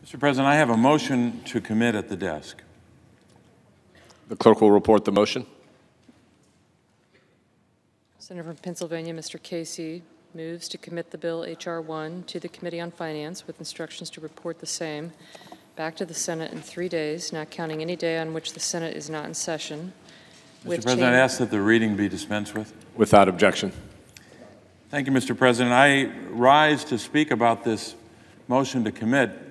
Mr. President, I have a motion to commit at the desk. The clerk will report the motion. Senator from Pennsylvania, Mr. Casey, moves to commit the bill H.R. 1 to the Committee on Finance with instructions to report the same back to the Senate in 3 days, not counting any day on which the Senate is not in session. Mr. President, I ask that the reading be dispensed with. Without objection. Thank you, Mr. President. I rise to speak about this motion to commit.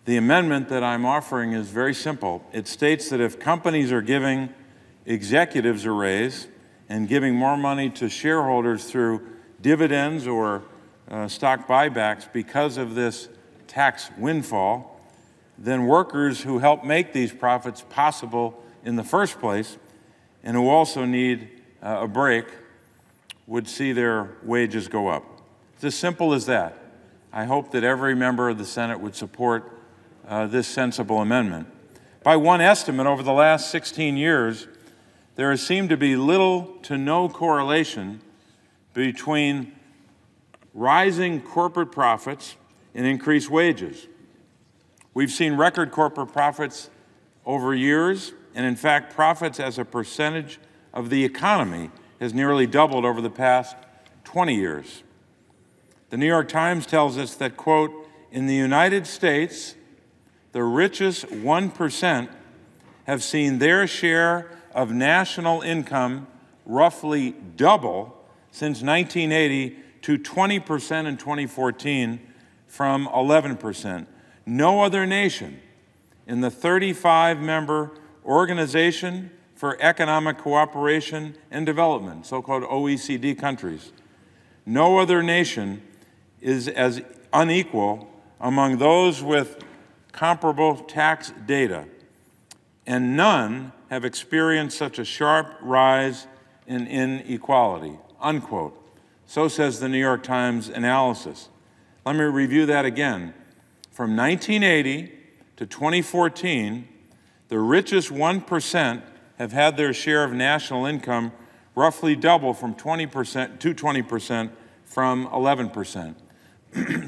The amendment that I'm offering is very simple. It states that if companies are giving executives a raise and giving more money to shareholders through dividends or stock buybacks because of this tax windfall, then workers who help make these profits possible in the first place and who also need a break would see their wages go up. It's as simple as that. I hope that every member of the Senate would support this sensible amendment. By one estimate, over the last 16 years, there has seemed to be little to no correlation between rising corporate profits and increased wages. We've seen record corporate profits over years, and in fact, profits as a percentage of the economy has nearly doubled over the past 20 years. The New York Times tells us that, quote, in the United States, the richest 1% have seen their share of national income roughly double since 1980 to 20% in 2014 from 11%. No other nation in the 35-member Organization for Economic Cooperation and Development, so-called OECD countries, no other nation is as unequal among those with comparable tax data, and none have experienced such a sharp rise in inequality, unquote. So says the New York Times analysis. Let me review that again. From 1980 to 2014, the richest 1% have had their share of national income roughly double from 20% to 20% from 11%.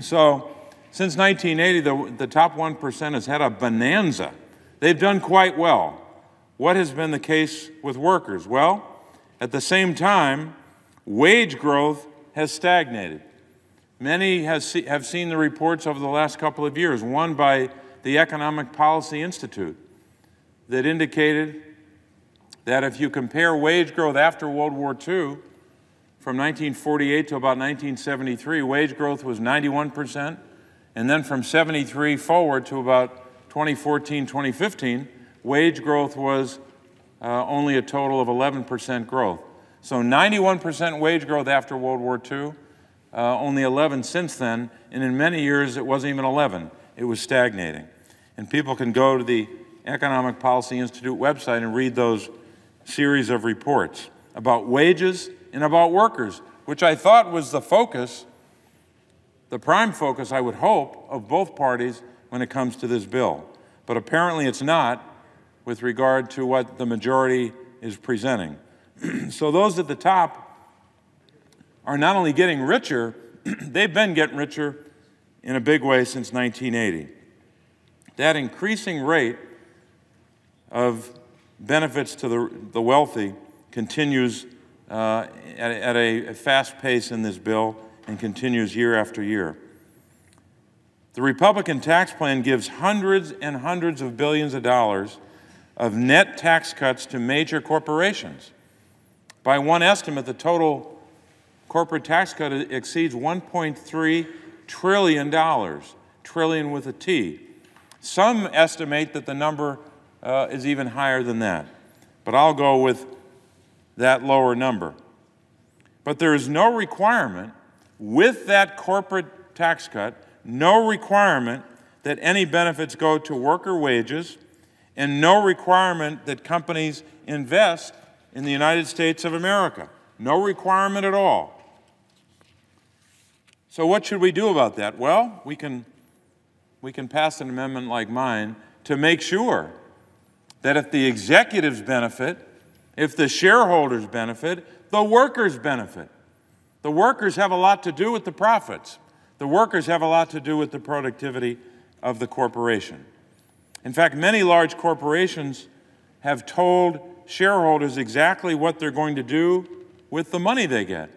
So since 1980, the top 1% has had a bonanza. They've done quite well. What has been the case with workers? Well, at the same time, wage growth has stagnated. Many have seen the reports over the last couple of years, one by the Economic Policy Institute, that indicated that if you compare wage growth after World War II, from 1948 to about 1973, wage growth was 91%, and then from 73 forward to about 2014, 2015, wage growth was only a total of 11% growth. So 91% wage growth after World War II, only 11 since then, and in many years it wasn't even 11. It was stagnating. And people can go to the Economic Policy Institute website and read those series of reports about wages and about workers, which I thought was the focus, the prime focus, I would hope, of both parties when it comes to this bill. But apparently it's not with regard to what the majority is presenting. So those at the top are not only getting richer, they've been getting richer in a big way since 1980. That increasing rate of benefits to the wealthy continues at a fast pace in this bill and continues year after year. The Republican tax plan gives hundreds and hundreds of billions of dollars of net tax cuts to major corporations. By one estimate, the total corporate tax cut exceeds $1.3 trillion, trillion with a T. Some estimate that the number is even higher than that, but I'll go with that lower number. But there is no requirement with that corporate tax cut, no requirement that any benefits go to worker wages, and no requirement that companies invest in the United States of America. No requirement at all. So what should we do about that? Well, we can pass an amendment like mine to make sure that if the executives benefit, if the shareholders benefit, the workers benefit. The workers have a lot to do with the profits. The workers have a lot to do with the productivity of the corporation. In fact, many large corporations have told shareholders exactly what they're going to do with the money they get,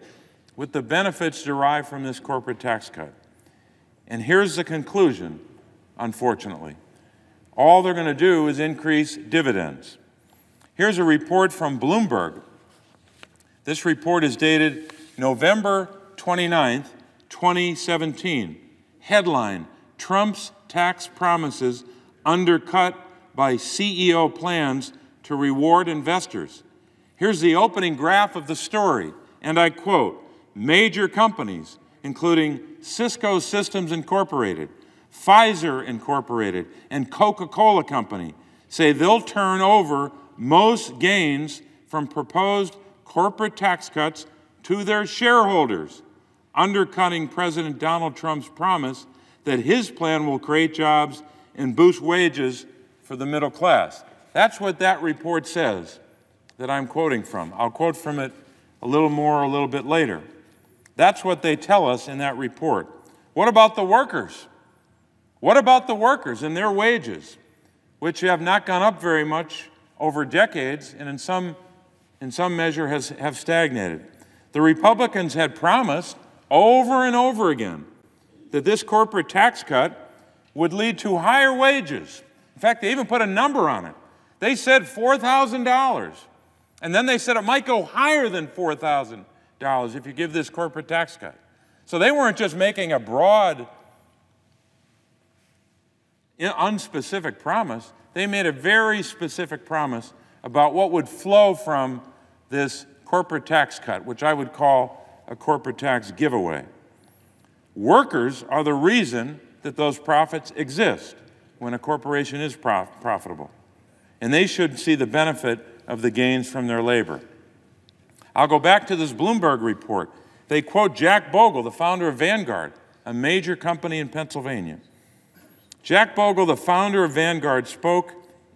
with the benefits derived from this corporate tax cut. And here's the conclusion, unfortunately. All they're going to do is increase dividends. Here's a report from Bloomberg. This report is dated November 29th, 2017. Headline, Trump's tax promises undercut by CEO plans to reward investors. Here's the opening graph of the story, and I quote, major companies, including Cisco Systems Incorporated, Pfizer Incorporated, and Coca-Cola Company, say they'll turn over most gains from proposed corporate tax cuts to their shareholders, undercutting President Donald Trump's promise that his plan will create jobs and boost wages for the middle class. That's what that report says that I'm quoting from. I'll quote from it a little more a little bit later. That's what they tell us in that report. What about the workers? What about the workers and their wages, which have not gone up very much over decades and in some measure have stagnated? The Republicans had promised over and over again that this corporate tax cut would lead to higher wages. In fact, they even put a number on it. They said $4,000. And then they said it might go higher than $4,000 if you give this corporate tax cut. So they weren't just making a broad, unspecific promise. They made a very specific promise about what would flow from this corporate tax cut, which I would call a corporate tax giveaway. Workers are the reason that those profits exist when a corporation is profitable. And they should see the benefit of the gains from their labor. I'll go back to this Bloomberg report. They quote Jack Bogle, the founder of Vanguard, a major company in Pennsylvania. Jack Bogle, the founder of Vanguard, spoke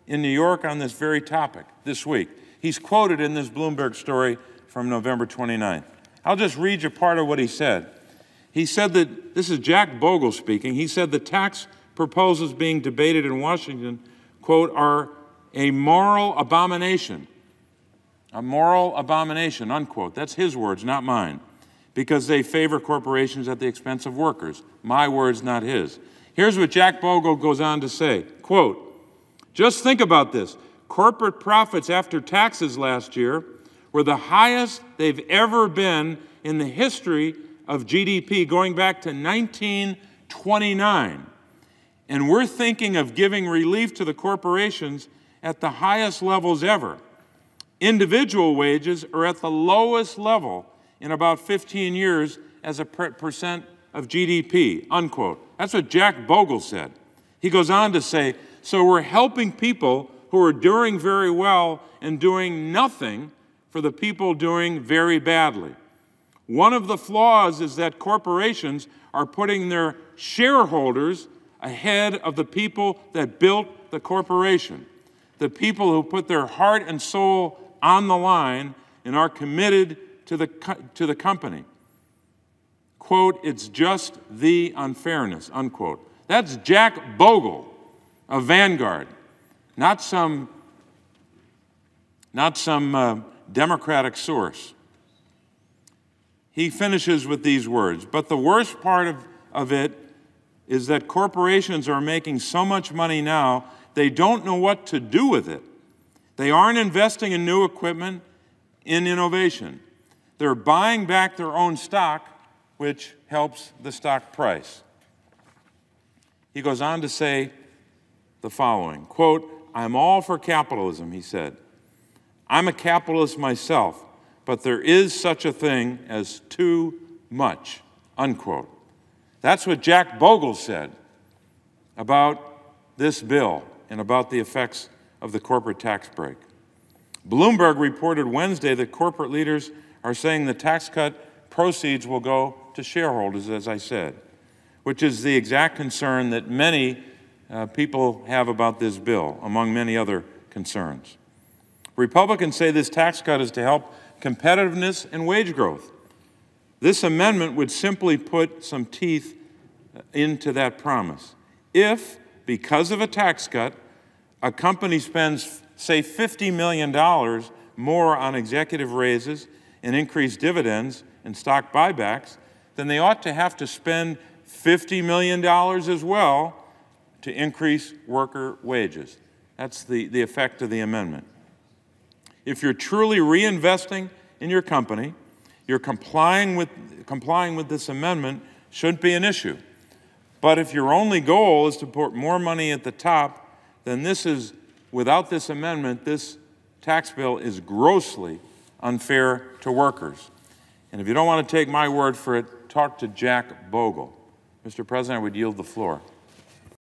in New York on this very topic this week. He's quoted in this Bloomberg story from November 29th. I'll just read you part of what he said. He said that, this is Jack Bogle speaking, he said the tax proposals being debated in Washington, quote, are a moral abomination. A moral abomination, unquote. That's his words, not mine. Because they favor corporations at the expense of workers. My words, not his. Here's what Jack Bogle goes on to say, quote, just think about this. Corporate profits after taxes last year were the highest they've ever been in the history of GDP, going back to 1929. And we're thinking of giving relief to the corporations at the highest levels ever. Individual wages are at the lowest level in about 15 years as a percent of GDP, unquote. That's what Jack Bogle said. He goes on to say, so we're helping people who are doing very well and doing nothing for the people doing very badly. One of the flaws is that corporations are putting their shareholders ahead of the people that built the corporation, the people who put their heart and soul on the line and are committed to the company. Quote, it's just the unfairness, unquote. That's Jack Bogle of Vanguard, not some Democratic source. He finishes with these words, but the worst part of it is that corporations are making so much money now, they don't know what to do with it. They aren't investing in new equipment, in innovation. They're buying back their own stock, which helps the stock price. He goes on to say the following, quote, I'm all for capitalism, he said. I'm a capitalist myself, but there is such a thing as too much, unquote. That's what Jack Bogle said about this bill and about the effects of the corporate tax break. Bloomberg reported Wednesday that corporate leaders are saying the tax cut proceeds will go to shareholders, as I said, which is the exact concern that many people have about this bill, among many other concerns. Republicans say this tax cut is to help competitiveness and wage growth. This amendment would simply put some teeth into that promise. If because of a tax cut, a company spends, say, $50 million more on executive raises and increased dividends and stock buybacks, then they ought to have to spend $50 million as well to increase worker wages. That's the effect of the amendment. If you're truly reinvesting in your company, you're complying with this amendment shouldn't be an issue. But if your only goal is to put more money at the top, then without this amendment, this tax bill is grossly unfair to workers. And if you don't want to take my word for it, talk to Jack Bogle. Mr. President, I would yield the floor.